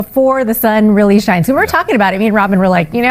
before the sun really shines. So we were talking about it. Me and Robin were like, you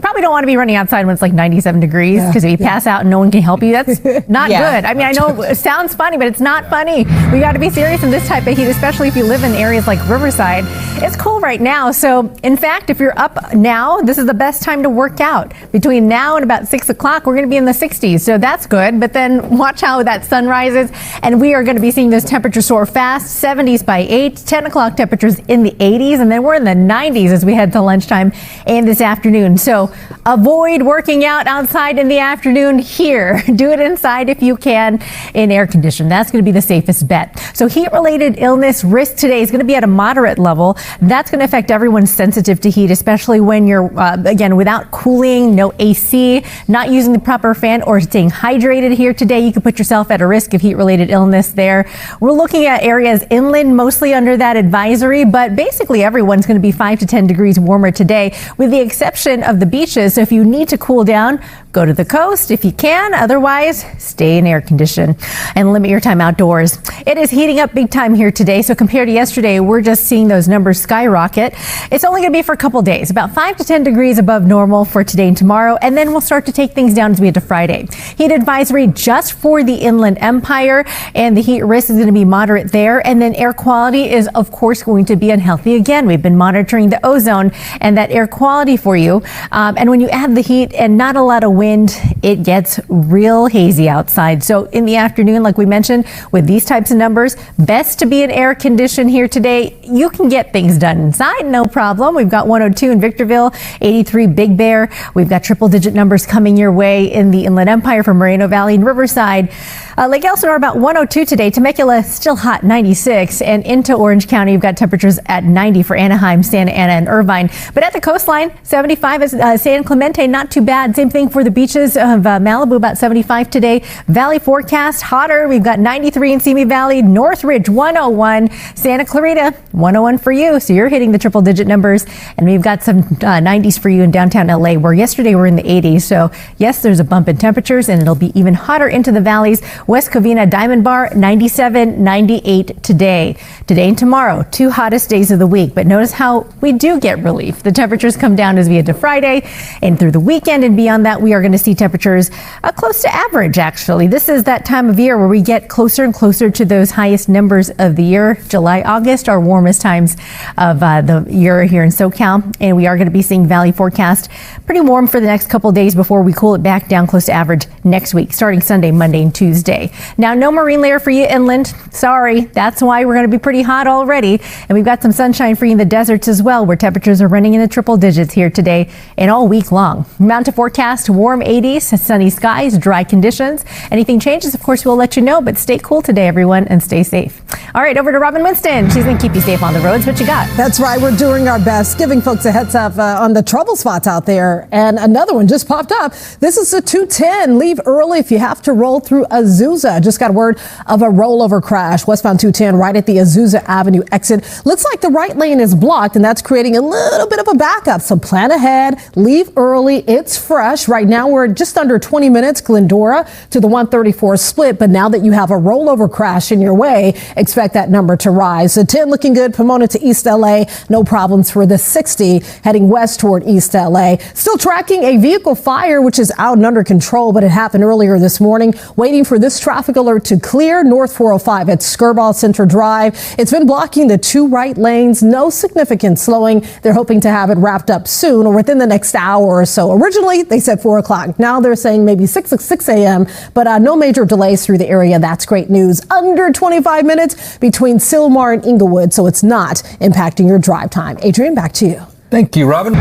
probably don't want to be running outside when it's like 97 degrees because if you pass out and no one can help you, that's not good. I mean, I know it sounds funny, but it's not funny. We got to be serious in this type of heat, especially if you live in areas like Riverside. It's cool right now. So in fact, if you're up now, this is the best time to work out. Between now and about 6 o'clock, we're going to be in the 60s. So that's good. But then watch how that sun rises. And we are going to be seeing those temperatures soar fast. 70s by 8, 10 o'clock temperatures in the 80s. And then we're in the 90s as we head to lunchtime and this afternoon. So avoid working out outside in the afternoon here. Do it inside if you can in air condition. That's going to be the safest bet. So heat-related illness risk today is going to be at a moderate level. That's going to affect everyone sensitive to heat, especially when you're, again, without cooling, no AC, not using the proper fan or staying hydrated here today. You could put yourself at a risk of heat-related illness there. We're looking at areas inland, mostly under that advisory, but basically everyone's going to be 5 to 10 degrees warmer today, with the exception of the beaches. So if you need to cool down, go to the coast if you can. Otherwise, stay in air condition and limit your time outdoors. It is heating up big time here today. So compared to yesterday, we're just seeing those numbers skyrocket. It's only going to be for a couple days, about 5 to 10 degrees above normal for today and tomorrow. And then we'll start to take things down as we head to Friday. Heat advisory just for the Inland Empire, and the heat risk is going to be moderate there. And then air quality is, of course, going to be unhealthy again. We've been monitoring the ozone and that air quality for you. And when you add the heat and not a lot of wind, it gets real hazy outside. So in the afternoon, like we mentioned, with these types of numbers, best to be in air condition here today. You can get things done inside, no problem. We've got 102 in Victorville, 83 Big Bear. We've got triple-digit numbers coming your way in the Inland Empire from Moreno Valley and Riverside. Lake Elsinore about 102 today. Temecula still hot, 96. And into Orange County, you've got temperatures at 90 for Anaheim, Santa Ana, and Irvine. But at the coastline, 75 is San Clemente, not too bad. Same thing for the beaches of Malibu, about 75 today. Valley forecast, hotter. We've got 93 in Simi Valley, Northridge, 101. Santa Clarita, 101 for you. So you're hitting the triple-digit numbers. And we've got some 90s for you in downtown LA, where yesterday we're in the 80s. So yes, there's a bump in temperatures, and it'll be even hotter into the valleys. West Covina, Diamond Bar, 97, 98 today. Today and tomorrow, 2 hottest days of the week. But notice how we do get relief. The temperatures come down as we head to Friday and through the weekend, and beyond that, we are going to see temperatures close to average, actually. This is that time of year where we get closer and closer to those highest numbers of the year. July, August, our warmest times of the year here in SoCal. And we are going to be seeing valley forecast pretty warm for the next couple of days before we cool it back down close to average next week, starting Sunday, Monday, and Tuesday. Now, no marine layer for you inland. Sorry. That's why we're going to be pretty hot already. And we've got some sunshine for you in the deserts as well, where temperatures are running in the triple digits here today and all week long. Mountain forecast, warm 80s, sunny skies, dry conditions. Anything changes, of course, we'll let you know. But stay cool today, everyone, and stay safe. All right, over to Robin Winston. She's going to keep you safe on the roads. What you got? That's right. We're doing our best, giving folks a heads up on the trouble spots out there. And another one just popped up. This is the 210. Leave early if you have to roll through Azusa. Just got word of a rollover crash. Westbound 210 right at the Azusa Avenue exit. Looks like the right lane is blocked, and that's creating a little bit of a backup. So plan ahead. Leave early. It's fresh. Right now we're just under 20 minutes, Glendora to the 134 split. But now that you have a rollover crash in your way, expect that number to rise. The 10 looking good. Pomona to East LA. No problems for the 60 heading west toward East LA. Still tracking a vehicle fire, which is out and under control, but it happened earlier this morning. Waiting for this traffic alert to clear. North 405 at Skirball Center Drive. It's been blocking the 2 right lanes. No significant slowing. They're hoping to have it wrapped up soon or within the next hour or so. Originally, they said 4 o'clock. Now they're saying maybe 6 a.m., but no major delays through the area. That's great news. Under 25 minutes between Sylmar and Inglewood, so it's not impacting your drive time. Adrian, back to you. Thank you, Robin.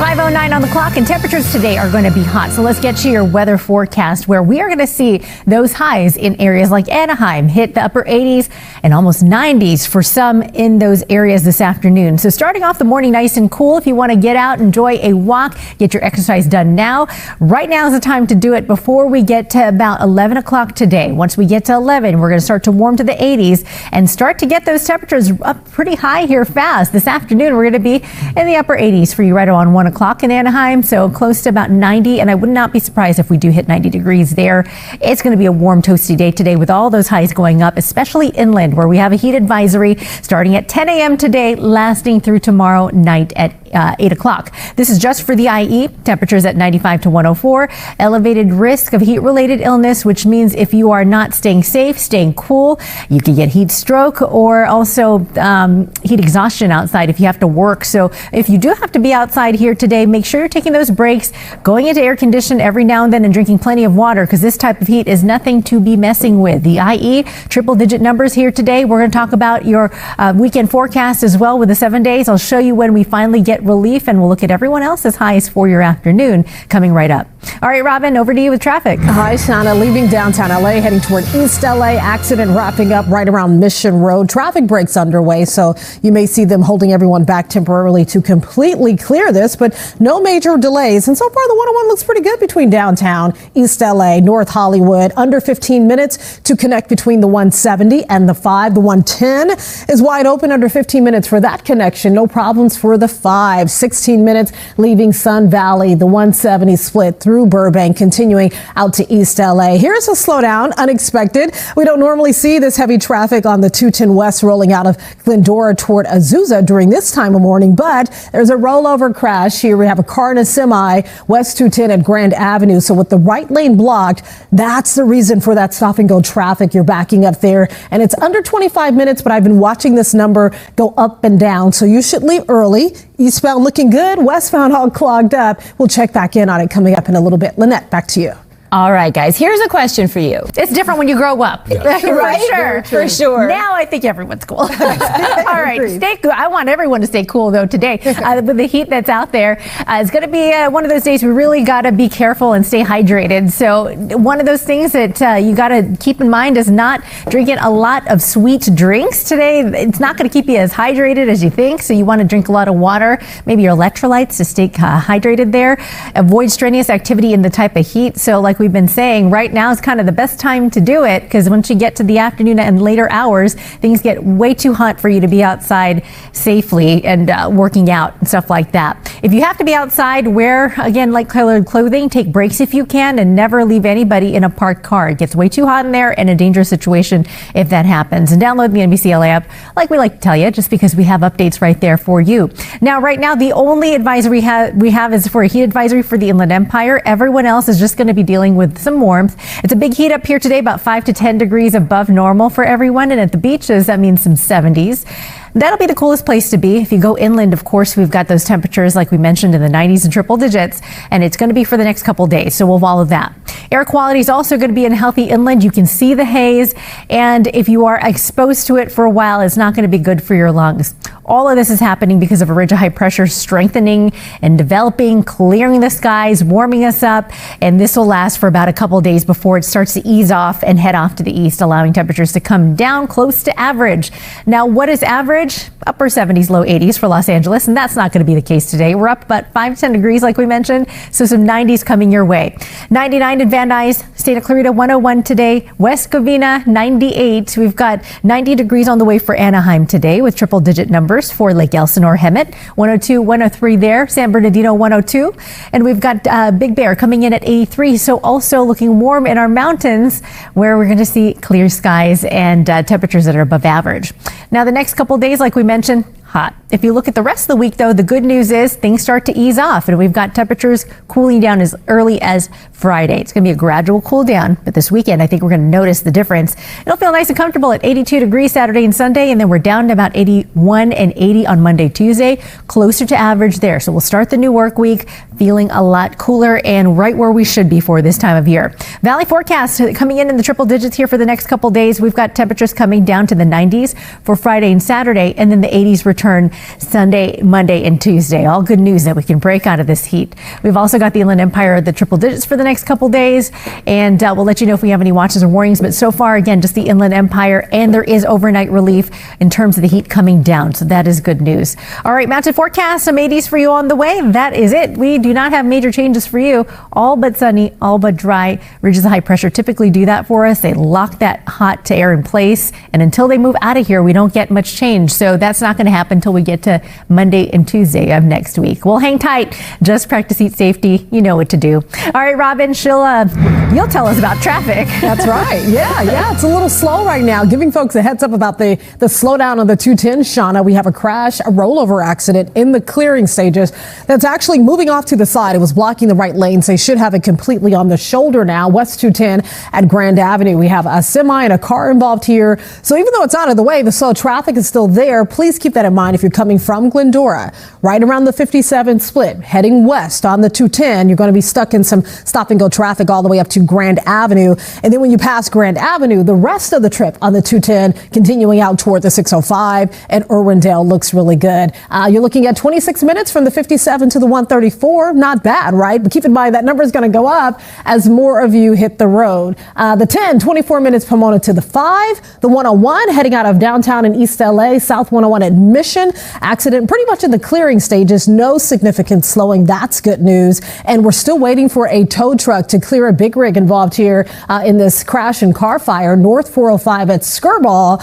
5:09 on the clock, and temperatures today are going to be hot. So let's get to your weather forecast, where we are going to see those highs in areas like Anaheim hit the upper 80s and almost 90s for some in those areas this afternoon. So starting off the morning nice and cool. If you want to get out, enjoy a walk, get your exercise done now. Right now is the time to do it before we get to about 11 o'clock today. Once we get to 11, we're going to start to warm to the 80s and start to get those temperatures up pretty high here fast. This afternoon, we're going to be in the upper 80s for you right around 1 o'clock in Anaheim, so close to about 90. And I would not be surprised if we do hit 90 degrees there. It's going to be a warm, toasty day today with all those highs going up, especially inland where we have a heat advisory starting at 10 a.m. today, lasting through tomorrow night at 8 o'clock. This is just for the IE. Temperatures at 95 to 104. Elevated risk of heat-related illness, which means if you are not staying safe, staying cool, you can get heat stroke or also heat exhaustion outside if you have to work. So if you do have to be outside here today, make sure you're taking those breaks, going into air condition every now and then and drinking plenty of water because this type of heat is nothing to be messing with. The IE, triple-digit numbers here today. We're going to talk about your weekend forecast as well with the 7 days. I'll show you when we finally get relief, and we'll look at everyone else's highs for your afternoon coming right up. All right, Robin, over to you with traffic. Hi, Shanna. Leaving downtown LA, heading toward East LA. Accident wrapping up right around Mission Road. Traffic breaks underway, so you may see them holding everyone back temporarily to completely clear this, but no major delays. And so far, the 101 looks pretty good between downtown, East LA, North Hollywood. Under 15 minutes to connect between the 170 and the 5. The 110 is wide open under 15 minutes for that connection. No problems for the 5. 16 minutes leaving Sun Valley. The 170 split through Burbank, continuing out to East LA. Here's a slowdown, unexpected. We don't normally see this heavy traffic on the 210 West rolling out of Glendora toward Azusa during this time of morning, but there's a rollover crash here. We have a car and a semi, West 210 at Grand Avenue. So with the right lane blocked, that's the reason for that stop and go traffic. You're backing up there, and it's under 25 minutes, but I've been watching this number go up and down. So you should leave early. Eastbound looking good, westbound all clogged up. We'll check back in on it coming up in a a little bit. Lynette, back to you. All right, guys, here's a question for you. It's different when you grow up. Yeah. Right? For sure. Now I think everyone's cool. All right, stay cool. I want everyone to stay cool, though, today. With the heat that's out there, it's going to be one of those days we really got to be careful and stay hydrated. So one of those things that you got to keep in mind is not drinking a lot of sweet drinks today. It's not going to keep you as hydrated as you think. So you want to drink a lot of water, maybe your electrolytes to stay hydrated there. Avoid strenuous activity in the type of heat. So like we've been saying, right now is kind of the best time to do it because once you get to the afternoon and later hours, things get way too hot for you to be outside safely and working out and stuff like that. If you have to be outside, wear, again, light colored clothing, take breaks if you can, and never leave anybody in a parked car. It gets way too hot in there and a dangerous situation if that happens. And download the NBC LA app, like we like to tell you, just because we have updates right there for you. Now, right now, the only advisory we have is for a heat advisory for the Inland Empire. Everyone else is just going to be dealing with some warmth. It's a big heat up here today, about 5 to 10 degrees above normal for everyone. And at the beaches, that means some 70s. That'll be the coolest place to be. If you go inland, of course, we've got those temperatures, like we mentioned, in the 90s and triple digits, and it's going to be for the next couple days, so we'll follow that. Air quality is also going to be in healthy inland. You can see the haze, and if you are exposed to it for a while, it's not going to be good for your lungs. All of this is happening because of a ridge of high pressure strengthening and developing, clearing the skies, warming us up, and this will last for about a couple days before it starts to ease off and head off to the east, allowing temperatures to come down close to average. Now, what is average? Upper 70s, low 80s for Los Angeles, and that's not going to be the case today. We're up about 5 to 10 degrees, like we mentioned, so some 90s coming your way. 99 in Van Nuys, Santa Clarita 101 today, West Covina 98. We've got 90 degrees on the way for Anaheim today with triple-digit numbers for Lake Elsinore, Hemet 102, 103 there, San Bernardino 102, and we've got Big Bear coming in at 83. So also looking warm in our mountains, where we're going to see clear skies and temperatures that are above average. Now, the next couple days, like we mentioned, hot. If you look at the rest of the week, though, the good news is things start to ease off, and we've got temperatures cooling down as early as Friday. It's going to be a gradual cool down, but this weekend, I think we're going to notice the difference. It'll feel nice and comfortable at 82 degrees Saturday and Sunday, and then we're down to about 81 and 80 on Monday, Tuesday, closer to average there. So we'll start the new work week feeling a lot cooler and right where we should be for this time of year. Valley forecast coming in the triple digits here for the next couple days. We've got temperatures coming down to the 90s for Friday and Saturday, and then the 80s return Sunday, Monday, and Tuesday. All good news that we can break out of this heat. We've also got the Inland Empire at the triple digits for the next couple days, and we'll let you know if we have any watches or warnings. But so far, again, just the Inland Empire, and there is overnight relief in terms of the heat coming down. So that is good news. All right, mountain forecast, some 80s for you on the way. That is it. We do not have major changes for you. All but sunny, all but dry. Ridges of high pressure typically do that for us. They lock that hot to air in place, and until they move out of here, we don't get much change. So that's not going to happen nap until we get to Monday and Tuesday of next week. Well, hang tight. Just practice seat safety. You know what to do. All right, Robin, you'll tell us about traffic. That's right. Yeah. It's a little slow right now. Giving folks a heads up about the slowdown on the 210, Shanna. We have a crash, a rollover accident in the clearing stages that's actually moving off to the side. It was blocking the right lanes. They should have it completely on the shoulder now. West 210 at Grand Avenue. We have a semi and a car involved here. So even though it's out of the way, the slow traffic is still there. Please keep that in mind if you're coming from Glendora, right around the 57 split, heading west on the 210. You're going to be stuck in some stop and go traffic all the way up to Grand Avenue. And then when you pass Grand Avenue, the rest of the trip on the 210 continuing out toward the 605 and Irwindale looks really good. You're looking at 26 minutes from the 57 to the 134. Not bad, right? But keep in mind that number is going to go up as more of you hit the road. The 10, 24 minutes Pomona to the 5. The 101 heading out of downtown in East LA, South 101 at Mission. Accident pretty much in the clearing stages. No significant slowing. That's good news. And we're still waiting for a tow truck to clear a big rig involved here in this crash and car fire. North 405 at Skirball.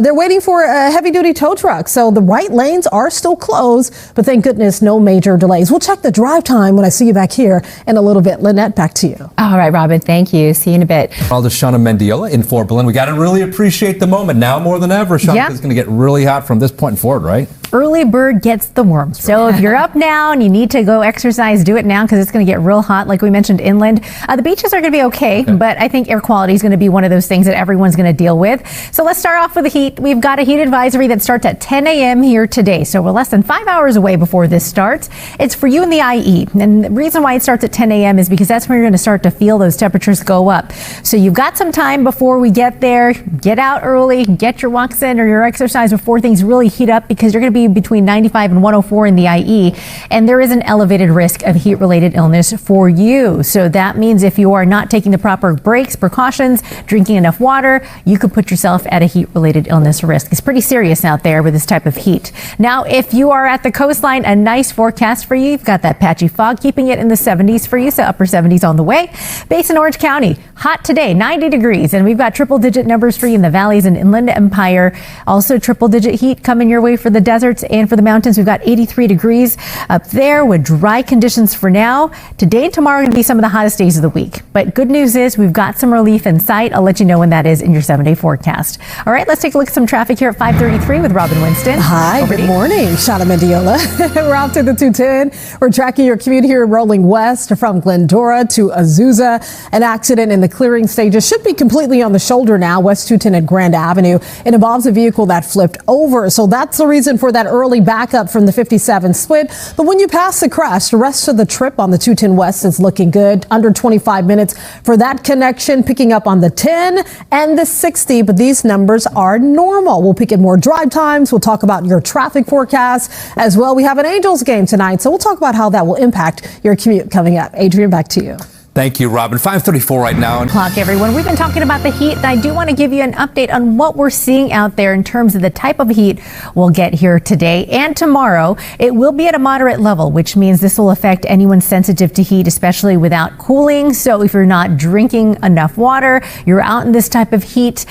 They're waiting for a heavy duty tow truck. So the right lanes are still closed, but thank goodness no major delays. We'll check the drive time when I see you back here in a little bit. Lynette, back to you. All right, Robin, thank you. See you in a bit. Shanna Mendiola in Fort Belen. We got to really appreciate the moment now more than ever. Shanna, it's going to get really hot from this point forward, right? Early bird gets the worm. So if you're up now and you need to go exercise, do it now because it's going to get real hot. Like we mentioned inland, the beaches are going to be okay, but I think air quality is going to be one of those things that everyone's going to deal with. So let's start off with the heat. We've got a heat advisory that starts at 10 a.m. here today. So we're less than 5 hours away before this starts. It's for you in the IE. And the reason why it starts at 10 a.m. is because that's when you're going to start to feel those temperatures go up. So you've got some time before we get there. Get out early, get your walks in or your exercise before things really heat up because you're going to be between 95 and 104 in the IE. And there is an elevated risk of heat-related illness for you. So that means if you are not taking the proper breaks, precautions, drinking enough water, you could put yourself at a heat-related illness risk. It's pretty serious out there with this type of heat. Now, if you are at the coastline, a nice forecast for you. You've got that patchy fog, keeping it in the 70s for you, so upper 70s on the way. Basin Orange County, hot today, 90 degrees, and we've got triple-digit numbers for you in the valleys and Inland Empire. Also, triple-digit heat coming your way for the deserts and for the mountains. We've got 83 degrees up there with dry conditions for now. Today and tomorrow are going to be some of the hottest days of the week. But good news is we've got some relief in sight. I'll let you know when that is in your 7-day forecast. All right, let's take a look at some traffic here at 5:33 with Robin Winston. Hi, good morning. Shanna Mendiola. We're out to the 210. We're tracking your commute here rolling west from Glendora to Azusa. An accident in the clearing stages should be completely on the shoulder now. West 210 at Grand Avenue. It involves a vehicle that flipped over. So that's the reason for that early backup from the 57 split. But when you pass the crash, the rest of the trip on the 210 West is looking good. Under 25 minutes for that connection, picking up on the 10 and the 60. But these numbers are normal. We'll pick at more drive times. We'll talk about your traffic forecast as well. We have an Angels game tonight, so we'll talk about how that will impact your commute coming up. Adrian, back to you. Thank you, Robin. 5:34 right now. Clock, everyone. We've been talking about the heat, and I do want to give you an update on what we're seeing out there in terms of the type of heat we'll get here today and tomorrow. It will be at a moderate level, which means this will affect anyone sensitive to heat, especially without cooling. So if you're not drinking enough water, you're out in this type of heat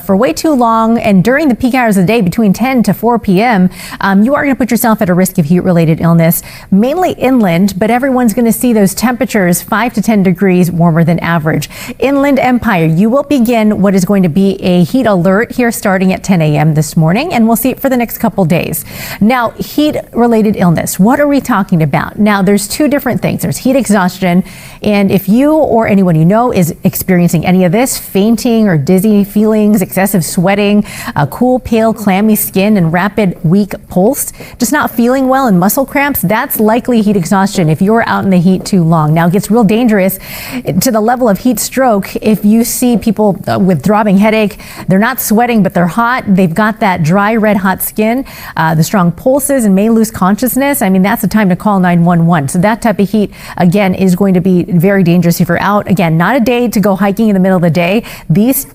for way too long, and during the peak hours of the day between 10 to 4 p.m., you are going to put yourself at a risk of heat-related illness, mainly inland, but everyone's going to see those temperatures 5 to 10 degrees warmer than average. Inland Empire, you will begin what is going to be a heat alert here starting at 10 a.m. this morning, and we'll see it for the next couple days. Now, heat-related illness, what are we talking about? Now, there's two different things. There's heat exhaustion, and if you or anyone you know is experiencing any of this, fainting or dizzy feelings, excessive sweating, a cool, pale, clammy skin, and rapid, weak pulse, just not feeling well and muscle cramps, that's likely heat exhaustion if you're out in the heat too long. Now, it gets real dangerous to the level of heat stroke if you see people with throbbing headache. They're not sweating, but they're hot. They've got that dry, red hot skin, the strong pulses, and may lose consciousness. I mean, that's the time to call 911. So that type of heat, again, is going to be very dangerous if you're out. Again, not a day to go hiking in the middle of the day. These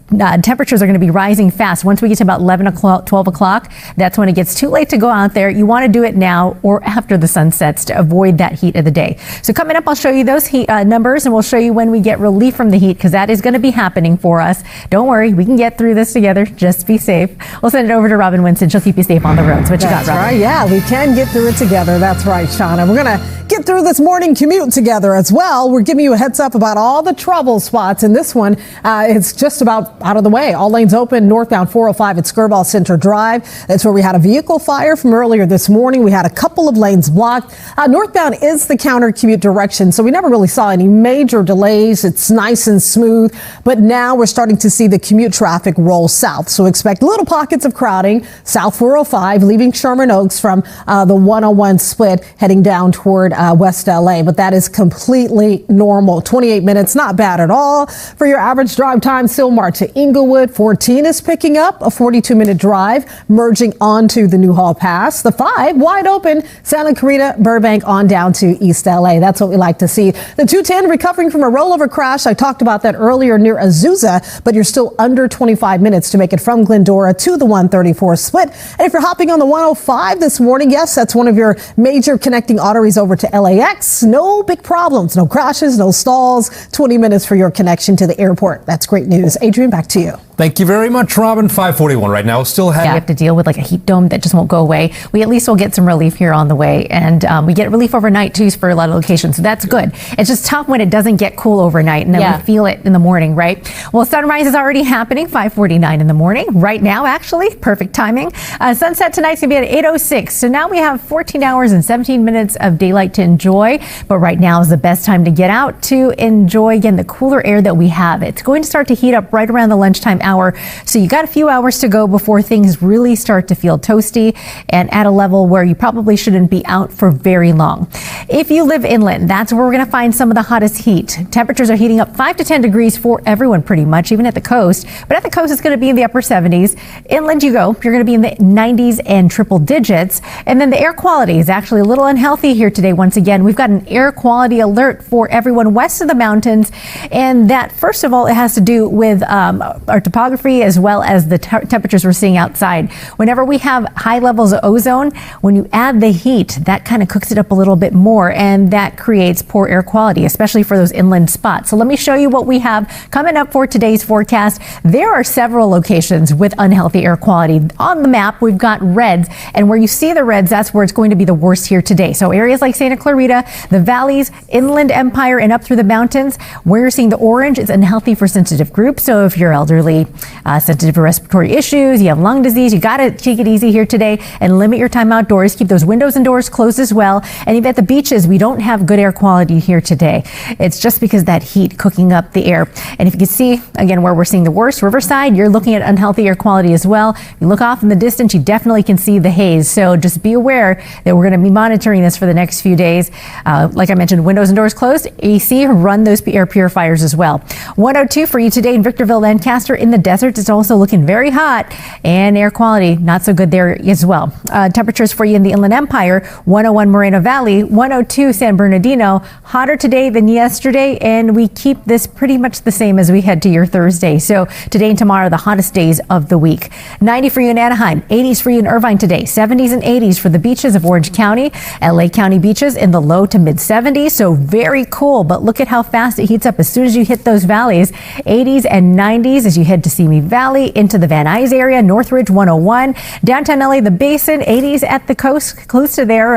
temperatures are going to be rising fast. Once we get to about 11 o'clock, 12 o'clock, that's when it gets too late to go out there. You want to do it now or after the sun sets to avoid that heat of the day. So coming up, I'll show you those heat numbers, and we'll we'll show you when we get relief from the heat, because that is going to be happening for us. Don't worry, we can get through this together. Just be safe. We'll send it over to Robin Winston. She'll keep you safe on the roads. What you got, Robin? Right. Yeah, we can get through it together. That's right, Shanna. We're going to get through this morning commute together as well. We're giving you a heads up about all the trouble spots. And this one, it's just about out of the way. All lanes open northbound 405 at Skirball Center Drive. That's where we had a vehicle fire from earlier this morning. We had a couple of lanes blocked. Northbound is the counter commute direction, so we never really saw any major delays. It's nice and smooth, but now we're starting to see the commute traffic roll south. So expect little pockets of crowding south 405, leaving Sherman Oaks from the 101 split heading down toward West LA. But that is completely normal. 28 minutes, not bad at all for your average drive time. Sylmar to Inglewood. 14 is picking up a 42-minute drive, merging onto the Newhall Pass. The 5 wide open, Santa Clarita, Burbank on down to East LA. That's what we like to see. The 210 recovering from a rollover crash. I talked about that earlier near Azusa, but you're still under 25 minutes to make it from Glendora to the 134 split. And if you're hopping on the 105 this morning, yes, that's one of your major connecting arteries over to LAX. No big problems, no crashes, no stalls. 20 minutes for your connection to the airport. That's great news. Adrian, back to you. Thank you very much, Robin. 541 right now. Still we have to deal with like a heat dome that just won't go away. We at least will get some relief here on the way. And we get relief overnight, too, for a lot of locations. So that's good. It's just tough when it doesn't get cool overnight and then we feel it in the morning, right? Well, sunrise is already happening, 5:49 in the morning. Right now, actually, perfect timing. Sunset tonight's going to be at 8:06. So now we have 14 hours and 17 minutes of daylight to enjoy. But right now is the best time to get out to enjoy, again, the cooler air that we have. It's going to start to heat up right around the lunchtime hour. So you got a few hours to go before things really start to feel toasty and at a level where you probably shouldn't be out for very long. If you live inland, that's where we're going to find some of the hottest heat. Temperatures are heating up 5 to 10 degrees for everyone pretty much, even at the coast. But at the coast, it's going to be in the upper 70s. Inland you go, you're going to be in the 90s and triple digits. And then the air quality is actually a little unhealthy here today. Once again, we've got an air quality alert for everyone west of the mountains. And that, first of all, it has to do with our topography as well as the temperatures we're seeing outside. Whenever we have high levels of ozone, when you add the heat, that kind of cooks it up a little bit more, and that creates poor air quality, especially for those inland spots. So let me show you what we have coming up for today's forecast. There are several locations with unhealthy air quality. On the map, we've got reds, and where you see the reds, that's where it's going to be the worst here today. So areas like Santa Clarita, the valleys, Inland Empire, and up through the mountains, where you're seeing the orange, it's unhealthy for sensitive groups. So if you're elderly, sensitive to respiratory issues, you have lung disease, you got to take it easy here today and limit your time outdoors. Keep those windows and doors closed as well. And even at the beaches, we don't have good air quality here today. It's just because that heat cooking up the air. And if you can see, again, where we're seeing the worst, Riverside, you're looking at unhealthy air quality as well. You look off in the distance, you definitely can see the haze. So just be aware that we're going to be monitoring this for the next few days. Like I mentioned, windows and doors closed, AC, run those air purifiers as well. 102 for you today in Victorville, Lancaster. In the desert, it's also looking very hot, and air quality not so good there as well. Temperatures for you in the Inland Empire, 101 Moreno Valley, 102 San Bernardino. Hotter today than yesterday, and we keep this pretty much the same as we head to your Thursday. So today and tomorrow, the hottest days of the week. 90 for you in Anaheim, 80s for you in Irvine today, 70s and 80s for the beaches of Orange County, LA County beaches in the low to mid 70s. So very cool, but look at how fast it heats up as soon as you hit those valleys. 80s and 90s as you head to Simi Valley, into the Van Nuys area, Northridge 101, downtown LA, the Basin, 80s at the coast, close to there.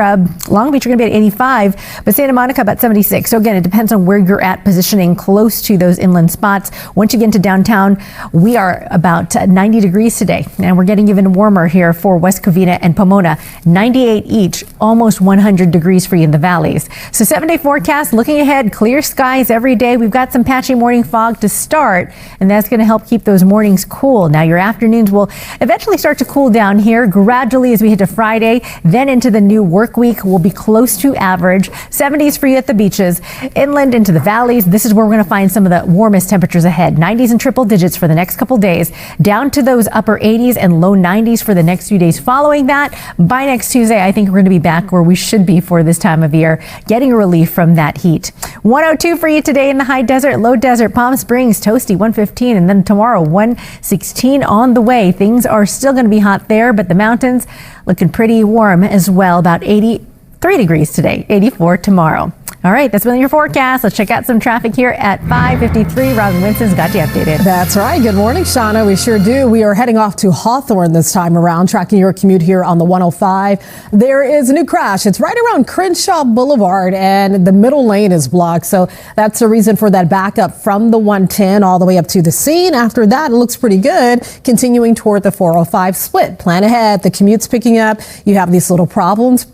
Long Beach, you're going to be at 85, but Santa Monica about 76. So again, it depends on where you're at, positioning close to those inland spots. Once you get into downtown, we are about 90 degrees today, and we're getting even warmer here for West Covina and Pomona, 98 each, almost 100 degrees for you in the valleys. So 7-day forecast, looking ahead, clear skies every day. We've got some patchy morning fog to start, and that's going to help keep those mornings cool. Now your afternoons will eventually start to cool down here gradually as we head to Friday, then into the new work week. We'll be close to average. 70s for you at the beaches, inland into the valleys. This is where we're going to find some of the warmest temperatures ahead. 90s and triple digits for the next couple days, down to those upper 80s and low 90s for the next few days following that. By next Tuesday, I think we're going to be back where we should be for this time of year, getting a relief from that heat. 102 for you today in the high desert, low desert, Palm Springs, toasty 115, and then tomorrow 116 on the way. Things are still going to be hot there, but the mountains looking pretty warm as well, about 83 degrees today, 84 tomorrow. All right, that's been your forecast. Let's check out some traffic here at 5:53. Robin Winston's got you updated. That's right. Good morning, Shanna. We sure do. We are heading off to Hawthorne this time around, tracking your commute here on the 105. There is a new crash. It's right around Crenshaw Boulevard, and the middle lane is blocked. So that's the reason for that backup from the 110 all the way up to the scene. After that, it looks pretty good. Continuing toward the 405 split. Plan ahead. The commute's picking up. You have these little problems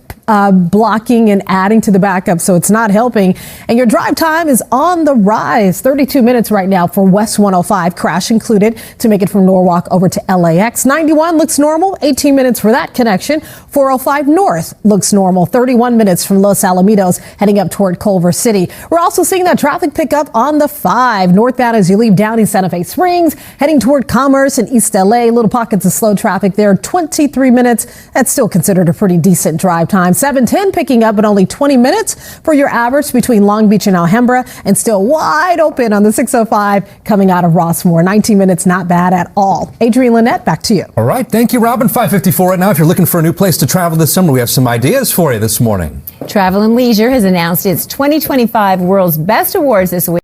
blocking and adding to the backup, so it's not helping. And your drive time is on the rise. 32 minutes right now for West 105, crash included, to make it from Norwalk over to LAX. 91 looks normal, 18 minutes for that connection. 405 North looks normal, 31 minutes from Los Alamitos heading up toward Culver City. We're also seeing that traffic pick up on the 5 northbound as you leave Downey Santa Fe Springs, heading toward Commerce and East LA. Little pockets of slow traffic there, 23 minutes. That's still considered a pretty decent drive time. 710 picking up at only 20 minutes for your average between Long Beach and Alhambra, and still wide open on the 605 coming out of Rossmore. 19 minutes, not bad at all. Adrienne Lynette, back to you. All right. Thank you, Robin. 5:54 right now. If you're looking for a new place to travel this summer, we have some ideas for you this morning. Travel and Leisure has announced its 2025 World's Best Awards this week.